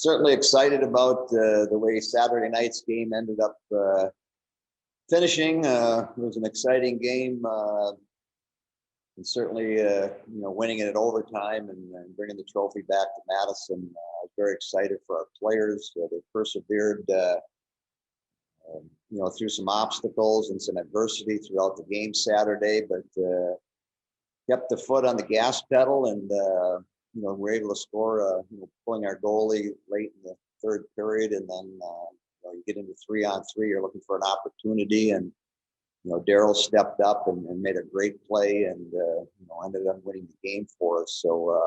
Certainly excited about the way Saturday night's game ended up finishing. It was an exciting game, and certainly winning it in overtime and bringing the trophy back to Madison. Very excited for our players. They persevered, through some obstacles and some adversity throughout the game Saturday, but kept the foot on the gas pedal and. We're able to score, pulling our goalie late in the third period, and then you get into 3-on-3. You're looking for an opportunity, and Daryl stepped up and made a great play, and ended up winning the game for us. So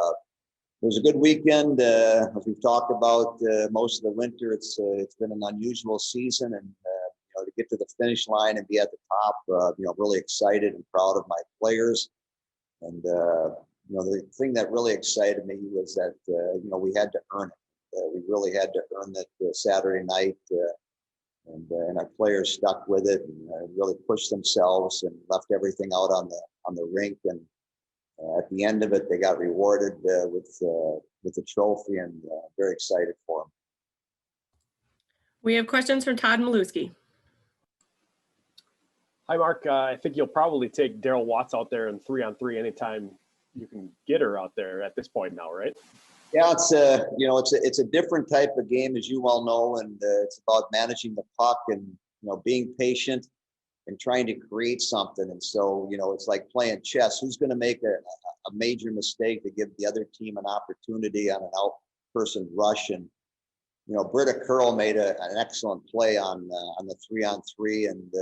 it was a good weekend. As we've talked about most of the winter, it's been an unusual season, and to get to the finish line and be at the top, really excited and proud of my players, and. The thing that really excited me was that, we had to earn it. We really had to earn that Saturday night, and our players stuck with it and really pushed themselves and left everything out on the rink. And at the end of it, they got rewarded with the trophy, and very excited for them. We have questions from Todd Maluski. Hi, Mark. I think you'll probably take Daryl Watts out there in 3-on-3 anytime you can get her out there at this point now, right? Yeah, it's a different type of game, as you well know, and it's about managing the puck and being patient and trying to create something. And so it's like playing chess. Who's going to make a major mistake to give the other team an opportunity on an out-person rush? And Britta Curl made an excellent play on the 3-on-3, and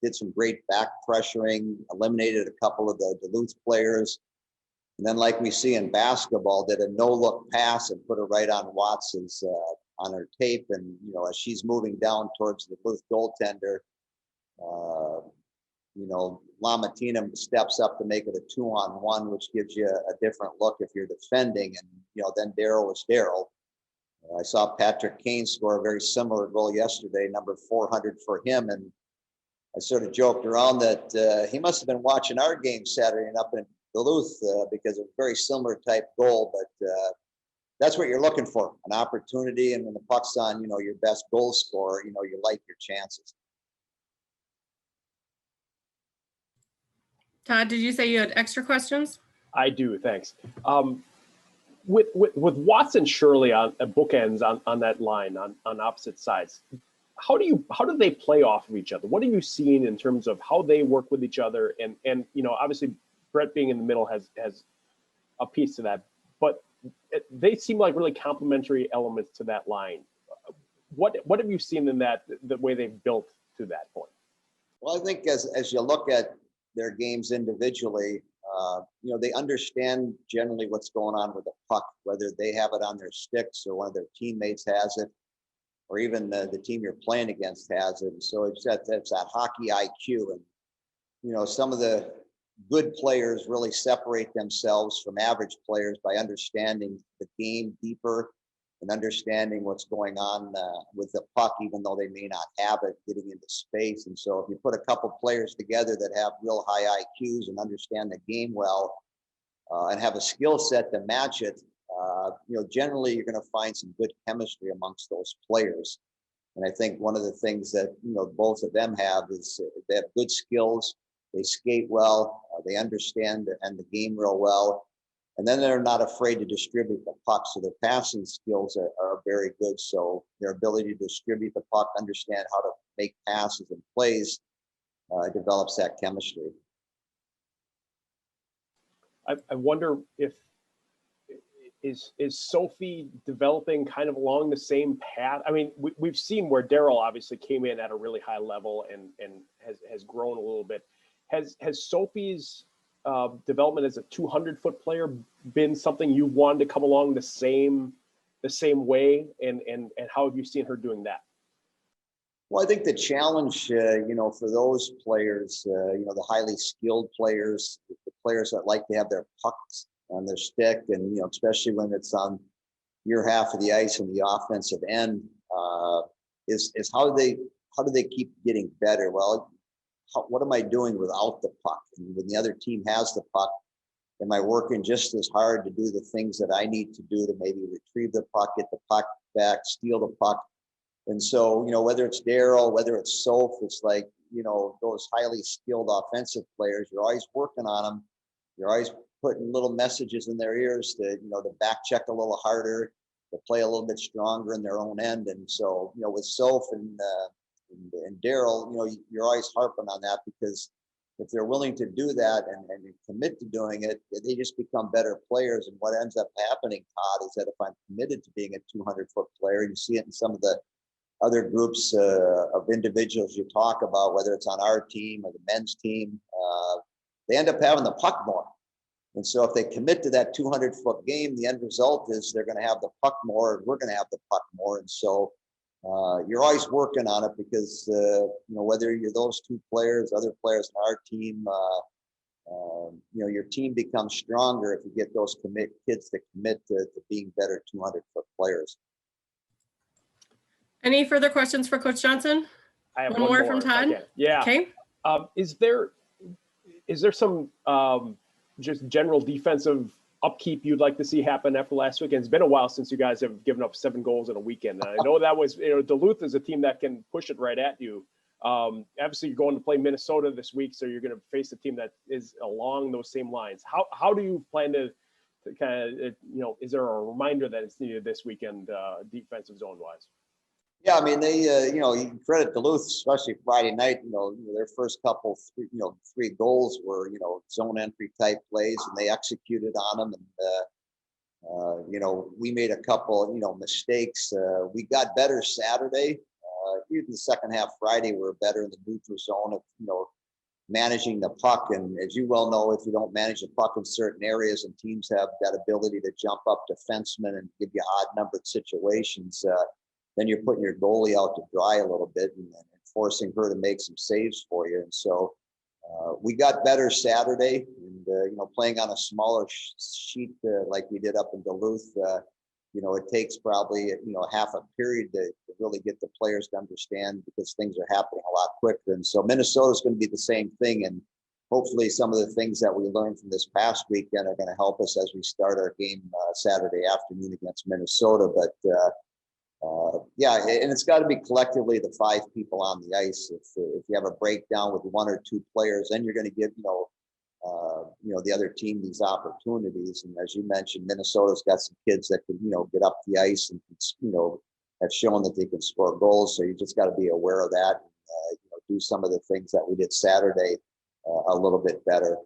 did some great back pressuring, eliminated a couple of the Duluth players. And then, like we see in basketball, did a no-look pass and put it right on Watson's on her tape. And, as she's moving down towards the Duluth goaltender, Lamatina steps up to make it a 2-on-1, which gives you a different look if you're defending. And, then Daryl was Daryl. I saw Patrick Kane score a very similar goal yesterday, number 400 for him. And I sort of joked around that he must have been watching our game Saturday and up in Duluth because of a very similar type goal. But that's what you're looking for, an opportunity. And when the puck's on, your best goal scorer, you like your chances. Todd, did you say you had extra questions? I do, thanks. With Watts and Shirley on bookends on that line on opposite sides, how do they play off of each other? What are you seeing in terms of how they work with each other? And obviously Brett being in the middle has a piece to that, but they seem like really complementary elements to that line. What have you seen in that, the way they've built to that point? Well, I think as you look at their games individually, they understand generally what's going on with the puck, whether they have it on their sticks or one of their teammates has it, or even the team you're playing against has it. And so it's that hockey IQ. And, some of the good players really separate themselves from average players by understanding the game deeper and understanding what's going on with the puck, even though they may not have it getting into space. And so if you put a couple players together that have real high IQs and understand the game well and have a skill set to match it, generally you're going to find some good chemistry amongst those players. And I think one of the things that, both of them have is they have good skills. They skate well. They understand and the game real well. And then they're not afraid to distribute the puck. So their passing skills are very good. So their ability to distribute the puck, understand how to make passes and plays, develops that chemistry. I wonder if is Sophie developing kind of along the same path? I mean, we've seen where Daryl obviously came in at a really high level and has grown a little bit. Has Sophie's development as a 200-foot player been something you wanted to come along the same way, and how have you seen her doing that? Well, I think the challenge, for those players, the highly skilled players, the players that like to have their pucks on their stick, and especially when it's on your half of the ice and the offensive end, is how do they keep getting better? Well, what am I doing without the puck? And when the other team has the puck, am I working just as hard to do the things that I need to do to maybe retrieve the puck, get the puck back, steal the puck? And so, whether it's Daryl, whether it's Soph, it's like, those highly skilled offensive players, you're always working on them. You're always putting little messages in their ears to back check a little harder, to play a little bit stronger in their own end. And so, with Soph and Daryl, you're always harping on that, because if they're willing to do that and commit to doing it, they just become better players. And what ends up happening, Todd, is that if I'm committed to being a 200-foot player, you see it in some of the other groups of individuals you talk about, whether it's on our team or the men's team, they end up having the puck more. And so if they commit to that 200-foot game, the end result is they're going to have the puck more, and we're going to have the puck more. And so you're always working on it, because whether you're those two players, other players on our team, your team becomes stronger if you get those kids to commit to being better 200-foot players. Any further questions for Coach Johnson? I have One more from Todd. Yeah. Okay. Is there some just general defensive upkeep you'd like to see happen after last weekend? It's been a while since you guys have given up 7 goals in a weekend. And I know that was, Duluth is a team that can push it right at you. Obviously, you're going to play Minnesota this week, so you're going to face a team that is along those same lines. How do you plan to kind of, is there a reminder that it's needed this weekend, defensive zone wise? Yeah, I mean, they, you credit Duluth, especially Friday night. Their first couple, 3 goals were, zone entry type plays, and they executed on them. And we made a couple, mistakes. We got better Saturday. Even the second half Friday, we were better in the neutral zone of, managing the puck. And as you well know, if you don't manage the puck in certain areas, and teams have that ability to jump up defensemen and give you odd numbered situations, then you're putting your goalie out to dry a little bit and forcing her to make some saves for you. And so we got better Saturday, and playing on a smaller sheet like we did up in Duluth, it takes probably half a period to really get the players to understand, because things are happening a lot quicker. And so Minnesota's going to be the same thing, and hopefully some of the things that we learned from this past weekend are going to help us as we start our game Saturday afternoon against Minnesota. But yeah, and it's got to be collectively the 5 people on the ice. If you have a breakdown with 1 or 2 players, then you're going to give the other team these opportunities. And as you mentioned, Minnesota's got some kids that can get up the ice and have shown that they can score goals. So you just got to be aware of that. And, do some of the things that we did Saturday a little bit better.